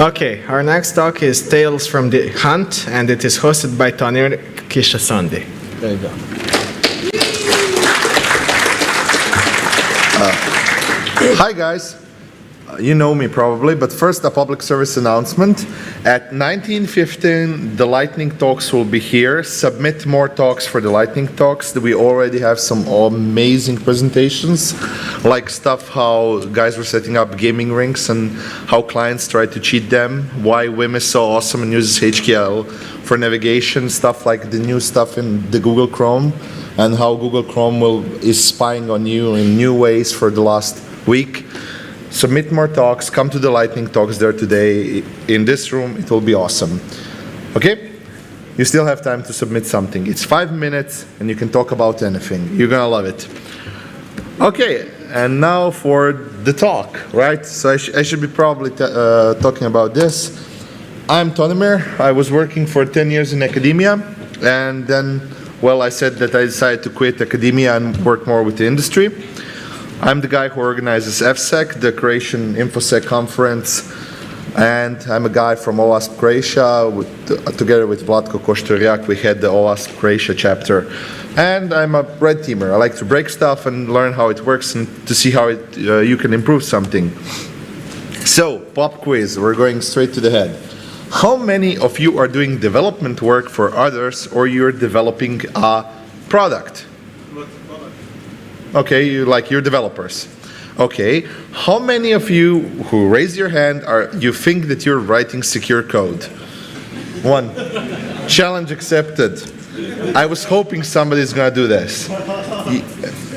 Okay, our next talk is Tales from the Hunt, and it is hosted by Tonimir Kisasondi. There you go. Hi guys, you know me probably, but first a public service announcement. At 19:15 the lightning talks will be here. Submit more talks for the lightning talks. We already have some amazing presentations, like stuff how guys were setting up gaming rinks and how clients try to cheat them, why Vim is so awesome and uses HQL for navigation, stuff like the new stuff in the Google Chrome, and how Google Chrome is spying on you in new ways for the last week. Submit more talks, come to the lightning talks there today in this room, it will be awesome. Okay? You still have time to submit something. It's 5 minutes and you can talk about anything. You're gonna love it. Okay, and now for the talk, right? So I should be probably talking about this. I'm Tonimir. I was working for 10 years in academia, and then, well, I said that I decided to quit academia and work more with the industry. I'm the guy who organizes FSEC, the Croatian InfoSec conference, and I'm a guy from OWASP Croatia. Together with Vlatko Koštorjak, we had the OWASP Croatia chapter. And I'm a red teamer. I like to break stuff and learn how it works and to see how you can improve something. So, pop quiz, we're going straight to the head. How many of you are doing development work for others, or you're developing a product? Okay, you're developers. Okay, how many of you who raise your hand you think that you're writing secure code? One. Challenge accepted. I was hoping somebody's gonna do this.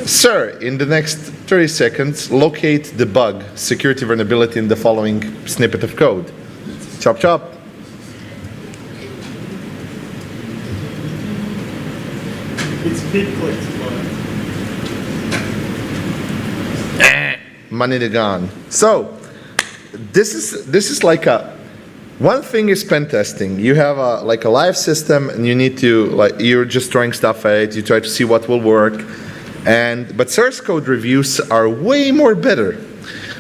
Sir, in the next 30 seconds, locate the bug, security vulnerability in the following snippet of code. Chop chop. It's pickle. Money to gone. So this is like one thing is pen testing. You have a live system and you need to you're just throwing stuff at it. You try to see what will work, but source code reviews are way more better,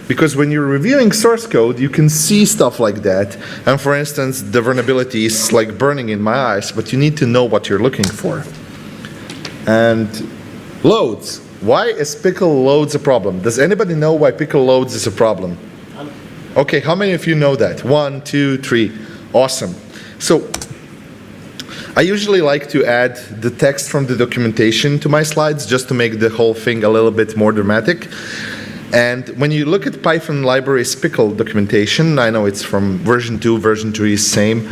because when you're reviewing source code you can see stuff like that. And for instance, the vulnerability is like burning in my eyes, but you need to know what you're looking for. And loads. Why is pickle loads a problem? Does anybody know why pickle loads is a problem? Okay, how many of you know that? 1, 2, 3. Awesome. So I usually like to add the text from the documentation to my slides just to make the whole thing a little bit more dramatic. And when you look at Python library's pickle documentation, I know it's from version 2, version 3 is same.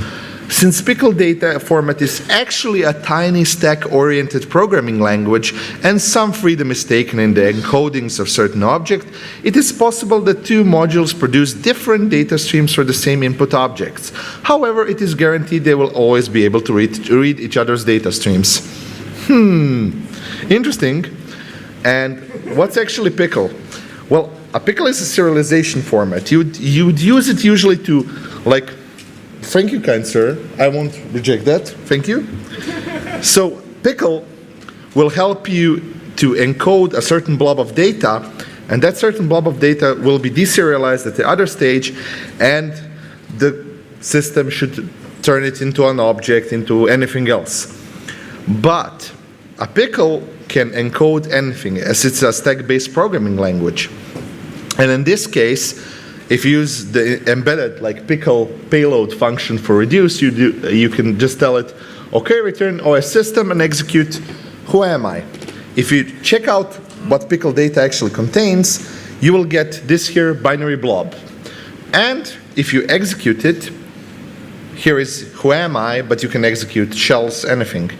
Since pickle data format is actually a tiny stack-oriented programming language and some freedom is taken in the encodings of certain objects, it is possible that two modules produce different data streams for the same input objects. However, it is guaranteed they will always be able to read each other's data streams. Interesting. And what's actually pickle? Well, a pickle is a serialization format. You'd use it usually to thank you, kind sir. I won't reject that. Thank you. So pickle will help you to encode a certain blob of data, and that certain blob of data will be deserialized at the other stage, and the system should turn it into an object, into anything else. But a pickle can encode anything, as it's a stack-based programming language. And in this case, if you use the embedded pickle payload function for reduce, you can just tell it, okay, return OS system and execute who am I. If you check out what pickle data actually contains, you will get this here binary blob. And if you execute it, here is who am I, but you can execute shells, anything.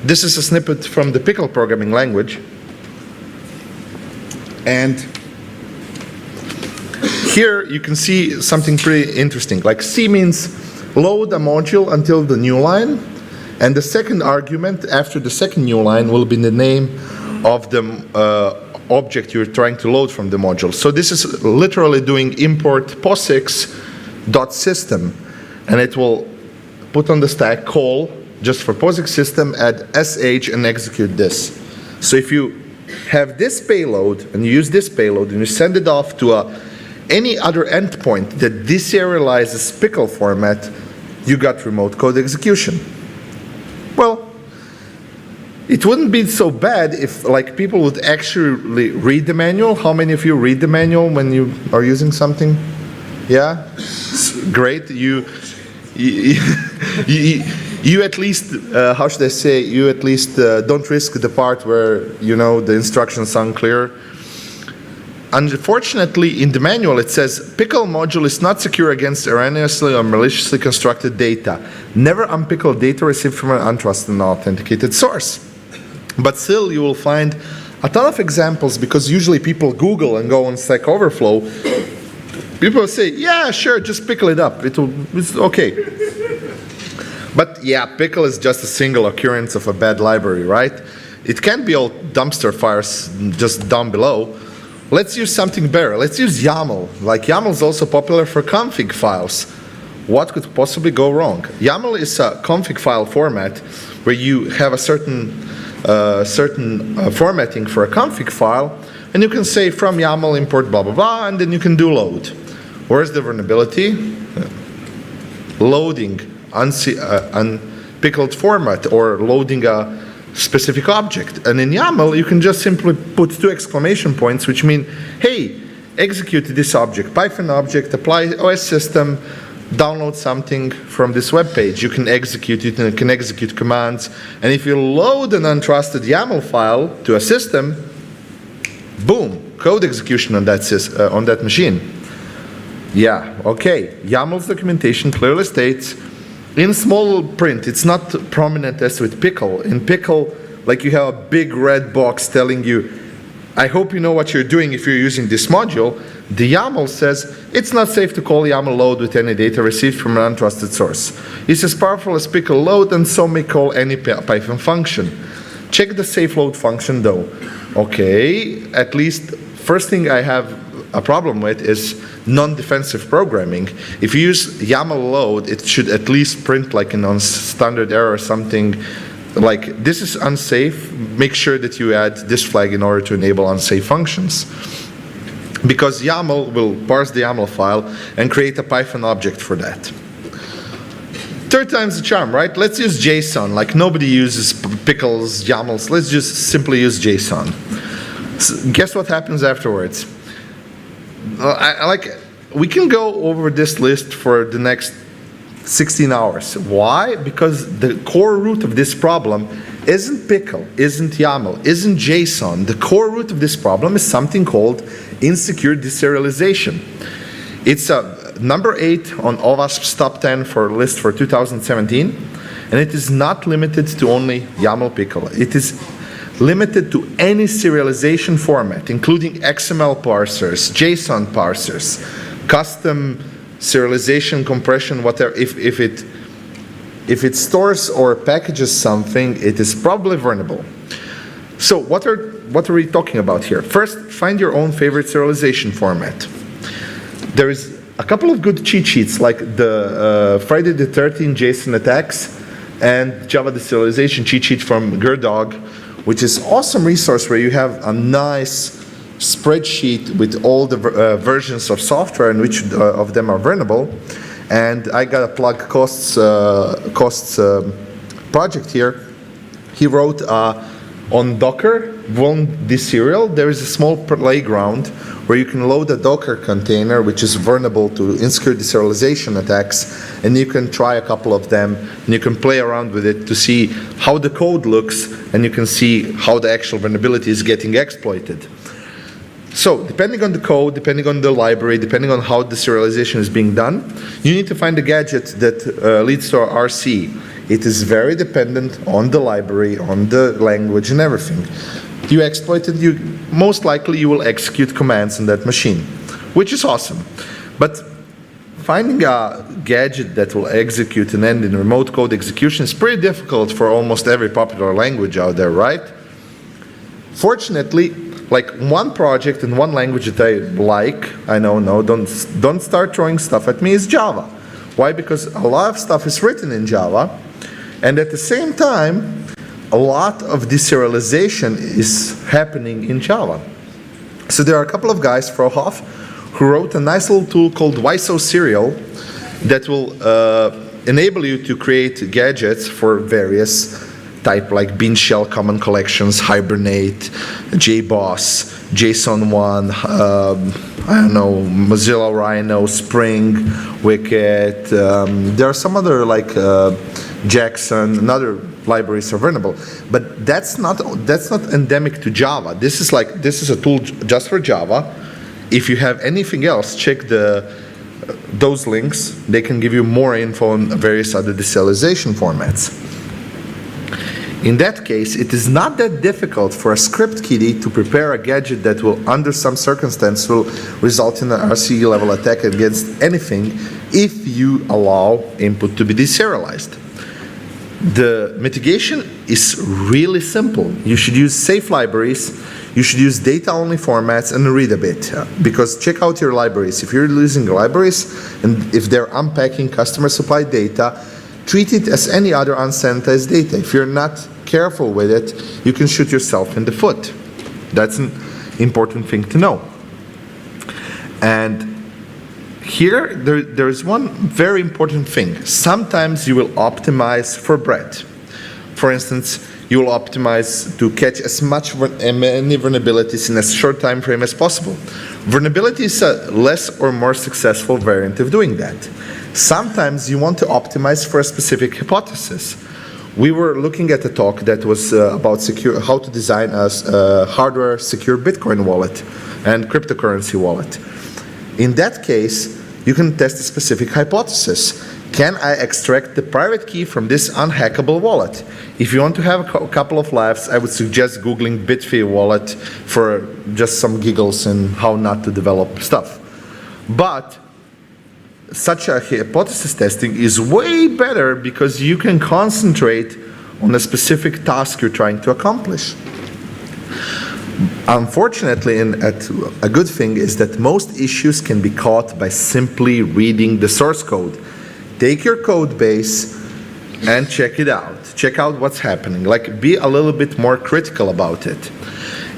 This is a snippet from the pickle programming language. And here you can see something pretty interesting. C means load a module until the new line, and the second argument after the second new line will be the name of the object you're trying to load from the module. So this is literally doing import POSIX.system, and it will put on the stack call just for POSIX system, add sh and execute this. So if you have this payload and you use this payload and you send it off to a any other endpoint that deserializes pickle format, you got remote code execution. Well, it wouldn't be so bad if like people would actually read the manual. How many of you read the manual when you are using something? Yeah? Great. You at least, how should I say, you at least don't risk the part where, you know, the instructions sound clear. Unfortunately, in the manual it says, pickle module is not secure against erroneously or maliciously constructed data. Never unpickle data received from an untrusted and authenticated source. But still, you will find a ton of examples, because usually people Google and go on Stack Overflow. People say, yeah, sure, just pickle it up. It's okay. But yeah, pickle is just a single occurrence of a bad library, right? It can't be all dumpster fires just down below. Let's use something better. Let's use YAML. Like, YAML is also popular for config files. What could possibly go wrong? YAML is a config file format where you have a certain formatting for a config file, and you can say from YAML import blah blah blah, and then you can do load. Where's the vulnerability? Loading unpickled format, or loading a specific object. And in YAML, you can just simply put 2 exclamation points, which mean, hey, execute this object, Python object, apply OS system, download something from this web page. You can execute it, and it can execute commands. And if you load an untrusted YAML file to a system, boom, code execution on that machine. Yeah, okay. YAML's documentation clearly states, in small print, it's not prominent as with pickle. In pickle, like, you have a big red box telling you, I hope you know what you're doing if you're using this module. The YAML says, it's not safe to call YAML load with any data received from an untrusted source. It's as powerful as pickle load, and so may call any Python function. Check the safe load function though. Okay, at least first thing I have a problem with is non-defensive programming. If you use YAML load, it should at least print like a non-standard error or something like, this is unsafe. Make sure that you add this flag in order to enable unsafe functions. Because YAML will parse the YAML file and create a Python object for that. Third time's the charm, right? Let's use JSON. Like, nobody uses pickles, YAMLs. Let's just simply use JSON. So guess what happens afterwards? We can go over this list for the next 16 hours. Why? Because the core root of this problem isn't pickle, isn't YAML, isn't JSON. The core root of this problem is something called insecure deserialization. It's number 8 on OWASP's top 10 for list for 2017, and it is not limited to only YAML pickle. It is limited to any serialization format, including XML parsers, JSON parsers, custom serialization, compression, whatever. If it stores or packages something, it is probably vulnerable. So what are we talking about here? First, find your own favorite serialization format. There is a couple of good cheat sheets, like the Friday the 13th JSON attacks and Java deserialization cheat sheet from Gerdog, which is an awesome resource where you have a nice spreadsheet with all the versions of software and which of them are vulnerable. And I got a plug Kost's project here. He wrote on Docker, Vuln Deserial, there is a small playground where you can load a Docker container which is vulnerable to insecure deserialization attacks, and you can try a couple of them, and you can play around with it to see how the code looks, and you can see how the actual vulnerability is getting exploited. So, depending on the code, depending on the library, depending on how the serialization is being done, you need to find a gadget that leads to RC. It is very dependent on the library, on the language, and everything. You exploit it, most likely you will execute commands on that machine, which is awesome. But finding a gadget that will execute and end in remote code execution is pretty difficult for almost every popular language out there, right? Fortunately, like, one project and one language that I like, I know, no, don't start throwing stuff at me, is Java. Why? Because a lot of stuff is written in Java, and at the same time, a lot of deserialization is happening in Java. So there are a couple of guys, Frohoff, who wrote a nice little tool called YSO Serial that will enable you to create gadgets for various type like Bean Shell Common Collections, Hibernate, JBoss, JSON1, I don't know, Mozilla Rhino, Spring, Wicket. There are some other like Jackson and other libraries are vulnerable, but that's not endemic to Java. This is a tool just for Java. If you have anything else, check those links. They can give you more info on various other deserialization formats. In that case, it is not that difficult for a script kiddie to prepare a gadget that will, under some circumstance, will result in an RCE level attack against anything if you allow input to be deserialized. The mitigation is really simple. You should use safe libraries, you should use data-only formats, and read a bit. Because check out your libraries. If you're using libraries, and if they're unpacking customer-supplied data, treat it as any other unsanitized data. If you're not careful with it, you can shoot yourself in the foot. That's an important thing to know. And here, there is one very important thing. Sometimes you will optimize for breadth. For instance, you will optimize to catch as many vulnerabilities in as short time frame as possible. Vulnerability is a less or more successful variant of doing that. Sometimes you want to optimize for a specific hypothesis. We were looking at a talk that was about how to design a hardware secure Bitcoin wallet and cryptocurrency wallet. In that case, you can test a specific hypothesis. Can I extract the private key from this unhackable wallet? If you want to have a couple of laughs, I would suggest Googling Bitfy wallet for just some giggles and how not to develop stuff. But such a hypothesis testing is way better because you can concentrate on a specific task you're trying to accomplish. Unfortunately, a good thing is that most issues can be caught by simply reading the source code. Take your code base and check it out. Check out what's happening. Like, be a little bit more critical about it.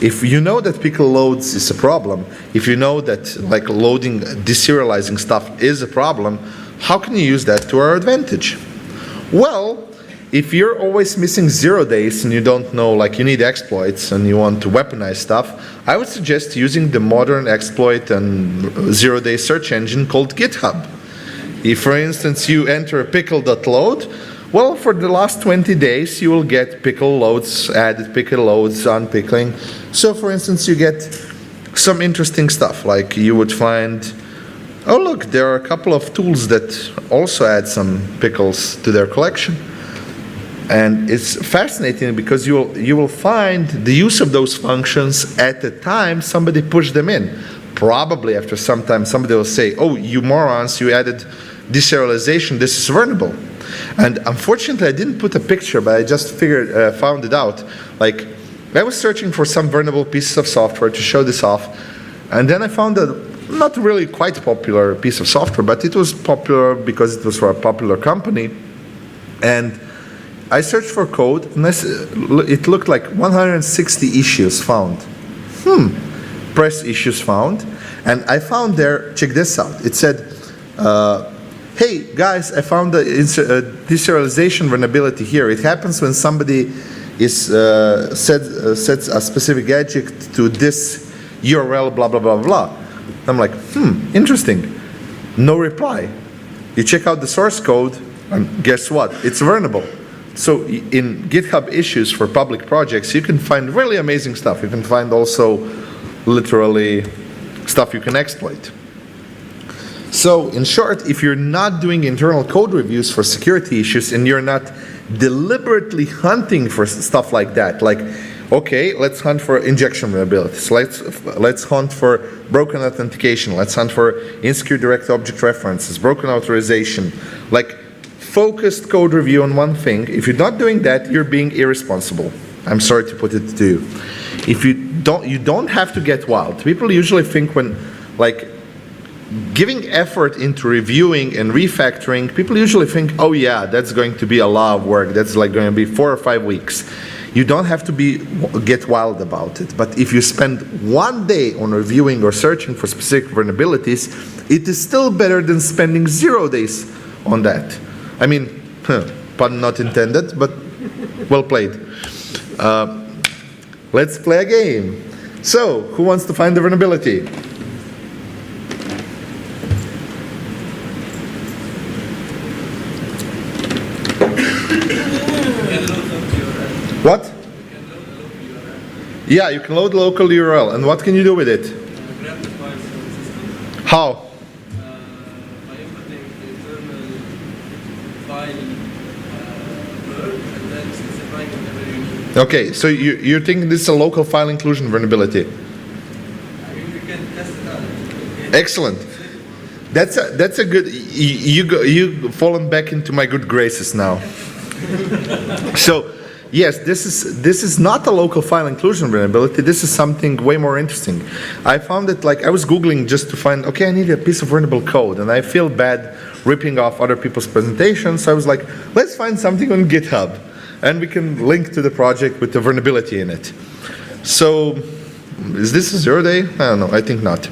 If you know that pickle loads is a problem, if you know that like loading, deserializing stuff is a problem, how can you use that to our advantage? Well, if you're always missing 0 days and you don't know, like you need exploits and you want to weaponize stuff, I would suggest using the modern exploit and 0-day search engine called GitHub. If, for instance, you enter pickle.load, well, for the last 20 days, you will get pickle loads, added pickle loads, unpickling. So, for instance, you get some interesting stuff, like you would find, oh, look, there are a couple of tools that also add some pickles to their collection. And it's fascinating because you will find the use of those functions at the time somebody pushed them in. Probably after some time, somebody will say, oh, you morons, you added deserialization, this is vulnerable. And unfortunately, I didn't put a picture, but I just found it out. Like, I was searching for some vulnerable pieces of software to show this off, and then I found a not really quite popular piece of software, but it was popular because it was for a popular company. And I searched for code, and it looked like 160 issues found. Press issues found. And I found there, check this out. It said, hey guys, I found a deserialization vulnerability here. It happens when somebody sets a specific gadget to this URL, blah, blah, blah, blah. I'm like, interesting. No reply. You check out the source code, and guess what? It's vulnerable. So in GitHub issues for public projects, you can find really amazing stuff. You can find also literally stuff you can exploit. So in short, if you're not doing internal code reviews for security issues and you're not deliberately hunting for stuff like that, like, okay, let's hunt for injection vulnerabilities, let's hunt for broken authentication, let's hunt for insecure direct object references, broken authorization, like focused code review on one thing. If you're not doing that, you're being irresponsible. I'm sorry to put it to you. If you don't have to get wild. People usually think when, like, giving effort into reviewing and refactoring, people usually think, oh yeah, that's going to be a lot of work. That's like going to be 4 or 5 weeks. you don't have to get wild about it. But if you spend 1 day on reviewing or searching for specific vulnerabilities, it is still better than spending 0 days on that. I mean, pun not intended, but well played. Let's play a game. So, who wants to find the vulnerability? What? Yeah, you can load local URL. And what can you do with it? Grab the files from the system. How? By inputting the internal file word and then specifying whatever you need. Okay, so you're thinking this is a local file inclusion vulnerability. I mean, we can test it out. Excellent. That's a good. You've fallen back into my good graces now. So, yes, this is not a local file inclusion vulnerability. This is something way more interesting. I found it like I was Googling just to find, okay, I need a piece of vulnerable code, and I feel bad ripping off other people's presentations. So I was like, let's find something on GitHub, and we can link to the project with the vulnerability in it. So, is this a 0 day? I don't know. I think not.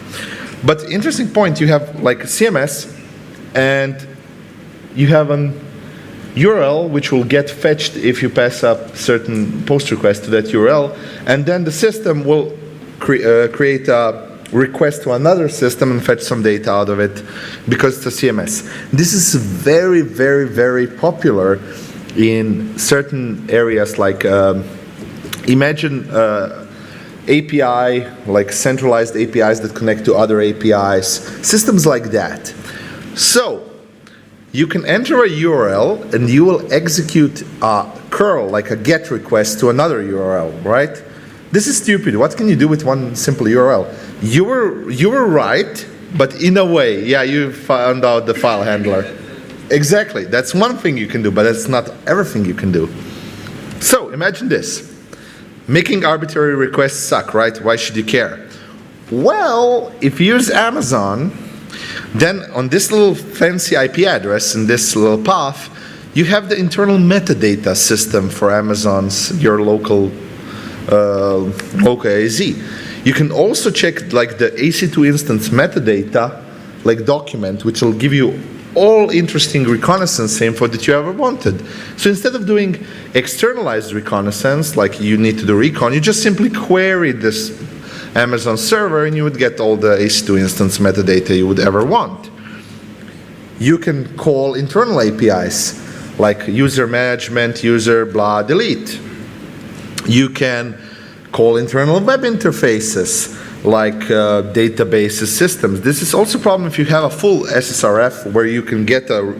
But interesting point. You have like CMS, and you have an URL which will get fetched if you pass up certain post requests to that URL, and then the system will create a request to another system and fetch some data out of it because it's a CMS. This is very, very, very popular in certain areas like imagine API, like centralized APIs that connect to other APIs, systems like that. So, you can enter a URL and you will execute a curl, like a GET request to another URL, right? This is stupid. What can you do with one simple URL? You were right, but in a way, yeah, you found out the file handler. Exactly. That's one thing you can do, but that's not everything you can do. So imagine this. Making arbitrary requests suck, right? Why should you care? Well, if you use Amazon, then on this little fancy IP address and this little path, you have the internal metadata system for Amazon's, your local AZ. You can also check like the AC2 instance metadata, like document, which will give you all interesting reconnaissance info that you ever wanted. So instead of doing externalized reconnaissance, like you need to do recon, you just simply query this Amazon server and you would get all the AC2 instance metadata you would ever want. You can call internal APIs, like user management, user blah, delete. You can call internal web interfaces, like databases systems. This is also a problem if you have a full SSRF where you can get the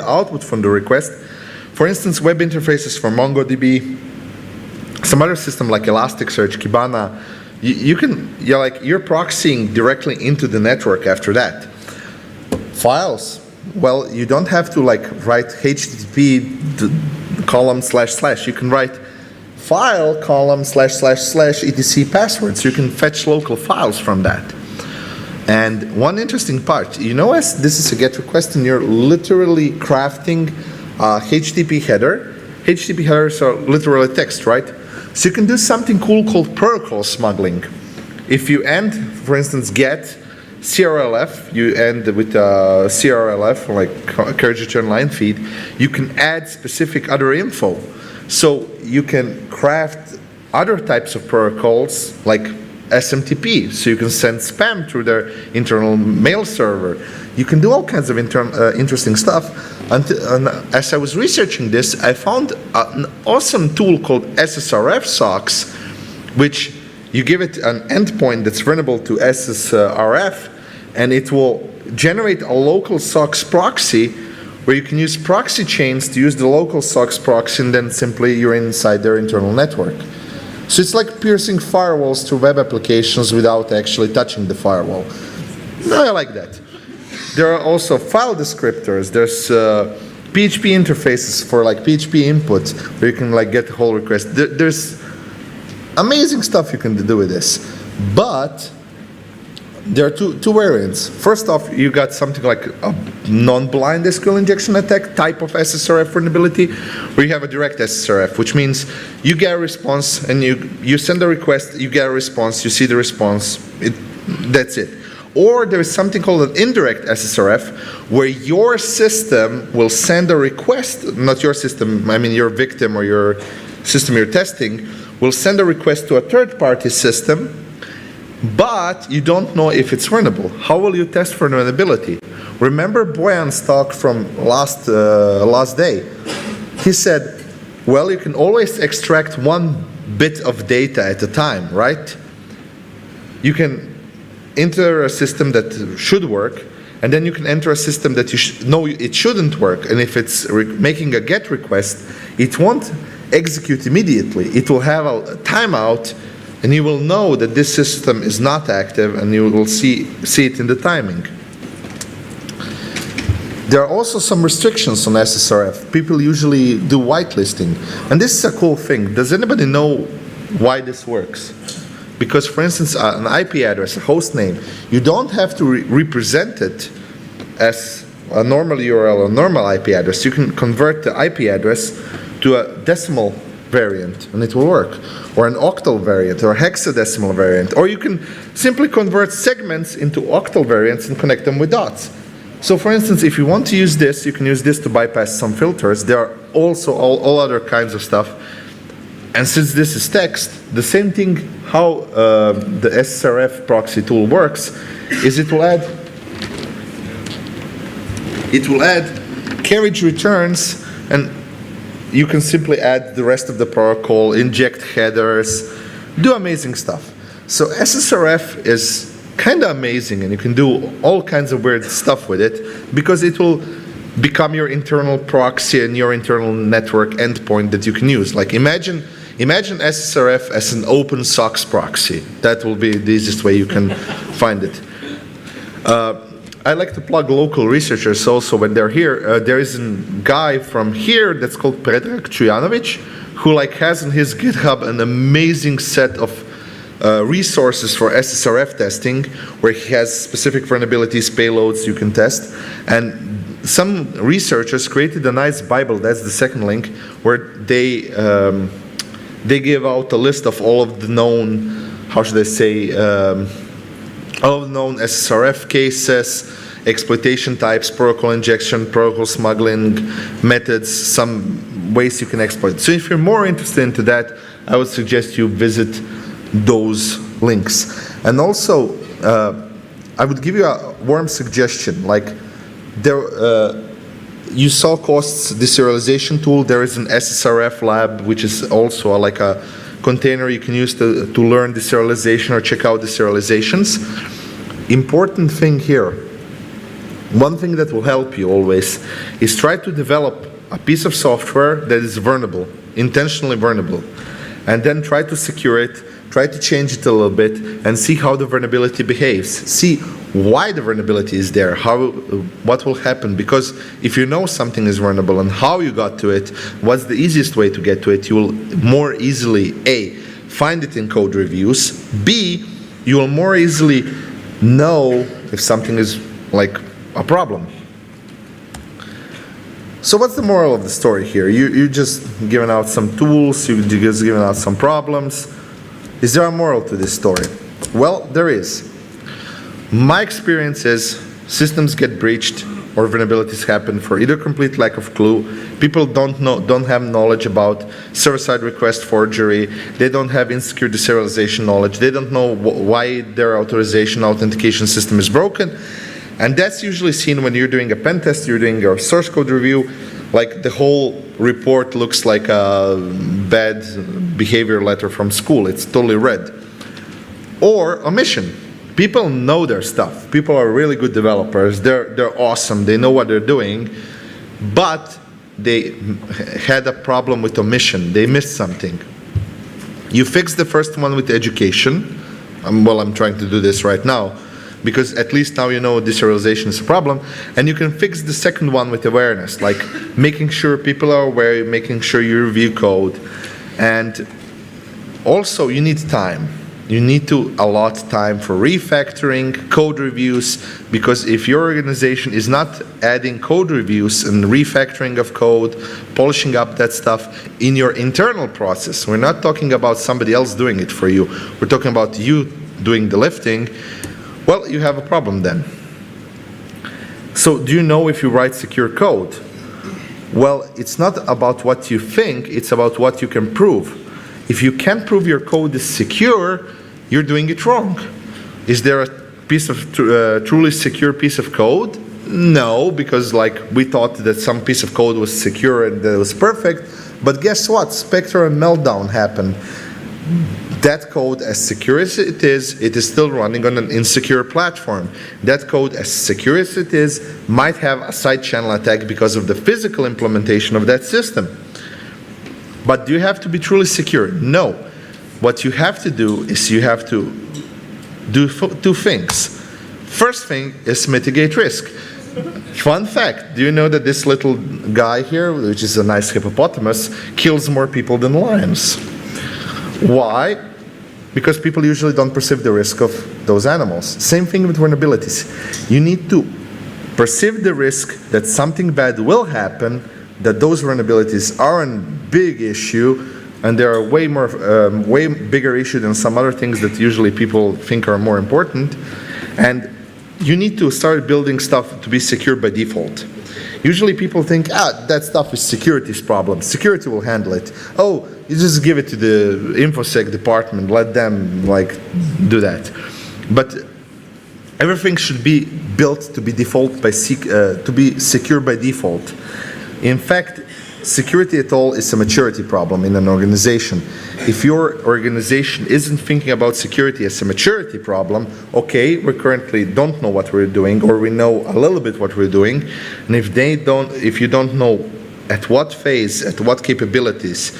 output from the request. For instance, web interfaces for MongoDB, some other system like Elasticsearch, Kibana, you're proxying directly into the network after that. Files, well, you don't have to like write HTTP column / / you can write file column / / etc passwords. You can fetch local files from that. And one interesting part, as this is a GET request and you're literally crafting a HTTP header. HTTP headers are literally text, right? So you can do something cool called protocol smuggling. If you end, for instance, get CRLF, you end with CRLF, like carriage return line feed, you can add specific other info. So you can craft other types of protocols like SMTP, so you can send spam through their internal mail server. You can do all kinds of interesting stuff. And as I was researching this, I found an awesome tool called SSRF socks, which you give it an endpoint that's vulnerable to SSRF, and it will generate a local socks proxy where you can use proxy chains to use the local socks proxy, and then simply you're inside their internal network. So it's like piercing firewalls to web applications without actually touching the firewall. No, I like that. There are also file descriptors. There's PHP interfaces for like PHP input where you can like get the whole request. There's amazing stuff you can do with this. But there are two variants. First off, you got something like a non-blind SQL injection attack type of SSRF vulnerability, where you have a direct SSRF, which means you get a response and you send a request, you get a response, you see the response, that's it. Or there is something called an indirect SSRF, where your system will send a request, not your system, I mean your victim or your system you're testing, will send a request to a third-party system, but you don't know if it's vulnerable. How will you test for vulnerability? Remember Boyan's talk from last day? He said, well, you can always extract one bit of data at a time, right? You can enter a system that should work, and then you can enter a system that you know it shouldn't work, and if it's making a GET request, it won't execute immediately. It will have a timeout, and you will know that this system is not active, and you will see it in the timing. There are also some restrictions on SSRF. People usually do whitelisting, and this is a cool thing. Does anybody know why this works? Because, for instance, an IP address, a host name, you don't have to represent it as a normal URL, a normal IP address. You can convert the IP address to a decimal variant, and it will work. Or an octal variant, or a hexadecimal variant. Or you can simply convert segments into octal variants and connect them with dots. So, for instance, if you want to use this, you can use this to bypass some filters. There are also all other kinds of stuff. And since this is text, the same thing how the SSRF proxy tool works is it will add carriage returns, and you can simply add the rest of the protocol, inject headers, do amazing stuff. So SSRF is kind of amazing, and you can do all kinds of weird stuff with it because it will become your internal proxy and your internal network endpoint that you can use. Like imagine SSRF as an open SOX proxy. That will be the easiest way you can find it. I like to plug local researchers also when they're here. There is a guy from here that's called Predrag Čujanović, who has on his GitHub an amazing set of resources for SSRF testing, where he has specific vulnerabilities, payloads you can test. And some researchers created a nice Bible, that's the second link, where they give out a list of all of the known, how should I say, all of the known SSRF cases, exploitation types, protocol injection, protocol smuggling methods, some ways you can exploit. So if you're more interested into that, I would suggest you visit those links. And also, I would give you a warm suggestion. You saw Kost's deserialization tool. There is an SSRF lab, which is also like a container you can use to learn deserialization or check out deserializations. Important thing here, one thing that will help you always is try to develop a piece of software that is vulnerable, intentionally vulnerable, and then try to secure it, try to change it a little bit, and see how the vulnerability behaves. See why the vulnerability is there, what will happen, because if you know something is vulnerable and how you got to it, what's the easiest way to get to it, you will more easily, A, find it in code reviews, B, you will more easily know if something is like a problem. So what's the moral of the story here? You just given out some tools, you just given out some problems. Is there a moral to this story? Well, there is. My experience is systems get breached or vulnerabilities happen for either complete lack of clue, people don't have knowledge about server-side request forgery, they don't have insecure deserialization knowledge, they don't know why their authentication system is broken. And that's usually seen when you're doing a pen test, you're doing your source code review, like the whole report looks like a bad behavior letter from school. It's totally red. Or omission. People know their stuff. People are really good developers. They're awesome. They know what they're doing. But they had a problem with omission. They missed something. You fix the first one with education. I'm trying to do this right now, because at least now you know deserialization is a problem, and you can fix the second one with awareness, like making sure people are aware, making sure you review code. And also you need time. you need to allot time for refactoring, code reviews, because if your organization is not adding code reviews and refactoring of code, polishing up that stuff in your internal process, we're not talking about somebody else doing it for you, we're talking about you doing the lifting, well, you have a problem then. So do you know if you write secure code? Well, it's not about what you think, it's about what you can prove. If you can't prove your code is secure, you're doing it wrong. Is there a piece of truly secure piece of code? No, because like we thought that some piece of code was secure and that it was perfect, but guess what? Spectre and Meltdown happened. That code, as secure as it is still running on an insecure platform. That code, as secure as it is, might have a side channel attack because of the physical implementation of that system. But do you have to be truly secure? No. What you have to do is you have to do two things. First thing is mitigate risk. Fun fact, do you know that this little guy here, which is a nice hippopotamus, kills more people than lions? Why? Because people usually don't perceive the risk of those animals. Same thing with vulnerabilities. You need to perceive the risk that something bad will happen, that those vulnerabilities are a big issue, and they are a way bigger issue than some other things that usually people think are more important. And you need to start building stuff to be secure by default. Usually people think, that stuff is security's problem. Security will handle it. Oh, you just give it to the InfoSec department, let them do that. But everything should be built to be to be secure by default. In fact, security at all is a maturity problem in an organization. If your organization isn't thinking about security as a maturity problem, okay, we currently don't know what we're doing, or we know a little bit what we're doing, and if you don't know at what phase, at what capabilities,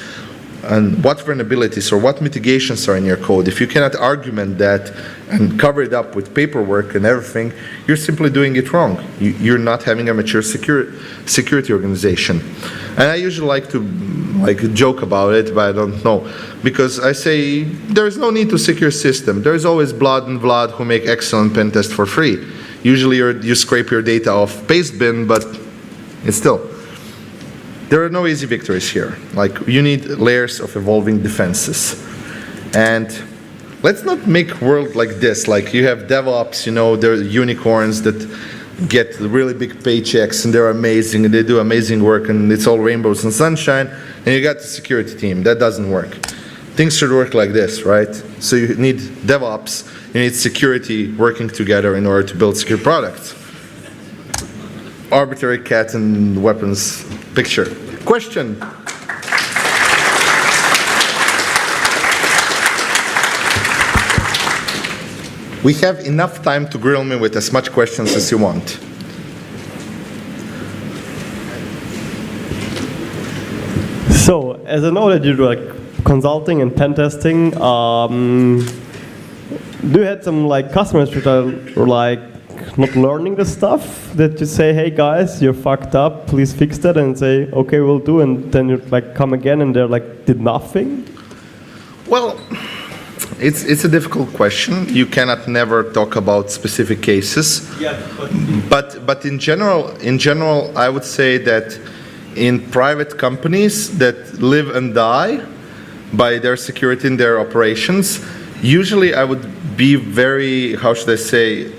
and what vulnerabilities or what mitigations are in your code, if you cannot argument that and cover it up with paperwork and everything, you're simply doing it wrong. You're not having a mature security organization. And I usually like to joke about it, but I don't know. Because I say, there's no need to secure system. There's always Blood and Vlad who make excellent pen test for free. Usually you scrape your data off Pastebin, but it's still. There are no easy victories here. You need layers of evolving defenses. And let's not make world like this. You have DevOps, they're unicorns that get really big paychecks and they're amazing and they do amazing work and it's all rainbows and sunshine. And you got the security team. That doesn't work. Things should work like this, right? So you need DevOps, you need security working together in order to build secure products. Arbitrary cat and weapons picture. Question? We have enough time to grill me with as much questions as you want. So, as I know that you do consulting and pen testing, do you have some customers that are not learning the stuff, that you say, hey guys, you're fucked up, please fix that, and say, okay, we'll do, and then you come again and they're did nothing? Well, it's a difficult question. You cannot never talk about specific cases. Yeah, but in general, I would say that in private companies that live and die by their security in their operations, usually I would be very, how should I say,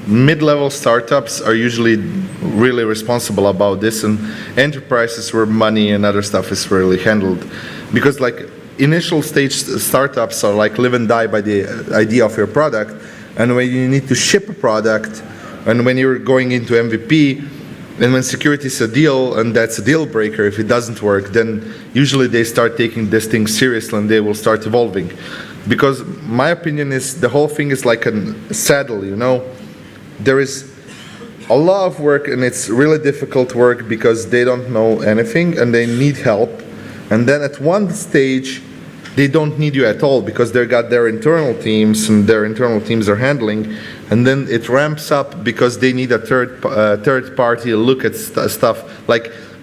mid-level startups are usually really responsible about this, and enterprises where money and other stuff is really handled. Because initial stage startups are live and die by the idea of your product, and when you need to ship a product, and when you're going into MVP, and when security is a deal, and that's a deal breaker if it doesn't work, then usually they start taking this thing seriously and they will start evolving. Because my opinion is the whole thing is like a saddle, There is a lot of work and it's really difficult work because they don't know anything and they need help. And then at one stage, they don't need you at all because they got their internal teams and their internal teams are handling. And then it ramps up because they need a third party to look at stuff.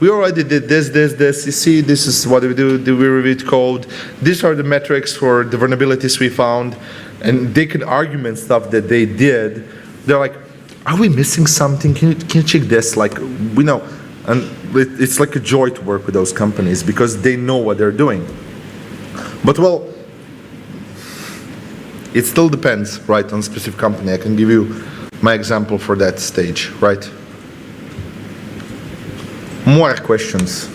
we already did this. You see, this is what we do. We reviewed code. These are the metrics for the vulnerabilities we found. And they can argument stuff that they did. They're like, are we missing something? Can you check this? Like, we know. And it's like a joy to work with those companies because they know what they're doing. But well, it still depends, right, on a specific company. I can give you my example for that stage, right? More questions?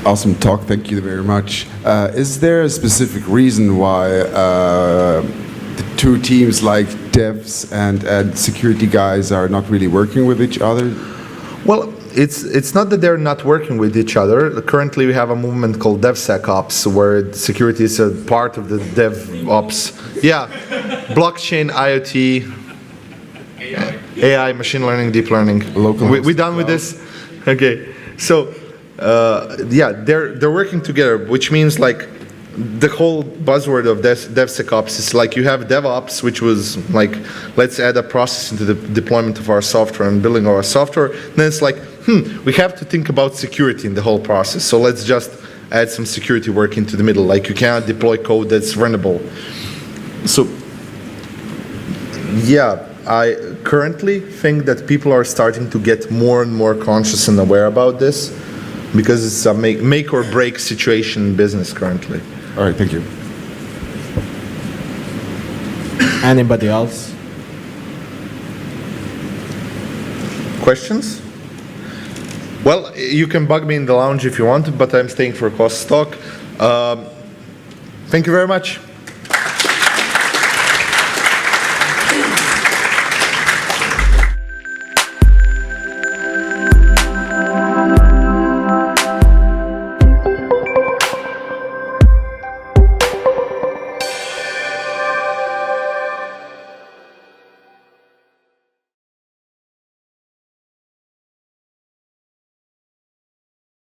Awesome talk, thank you very much. Is there a specific reason why the two teams like devs and security guys are not really working with each other? Well, it's not that they're not working with each other. Currently we have a movement called DevSecOps where security is a part of the DevOps. Yeah, blockchain, IoT, AI, machine learning, deep learning. We done with this? Okay, so yeah, they're working together, which means like the whole buzzword of DevSecOps is like you have DevOps, which was like, let's add a process into the deployment of our software and building our software. Then it's like, we have to think about security in the whole process. So let's just add some security work into the middle. Like you cannot deploy code that's vulnerable. So yeah, I currently think that people are starting to get more and more conscious and aware about this because it's a make or break situation in business currently. All right, thank you. Anybody else? Questions? Well, you can bug me in the lounge if you want, but I'm staying for a cost talk. Thank you very much.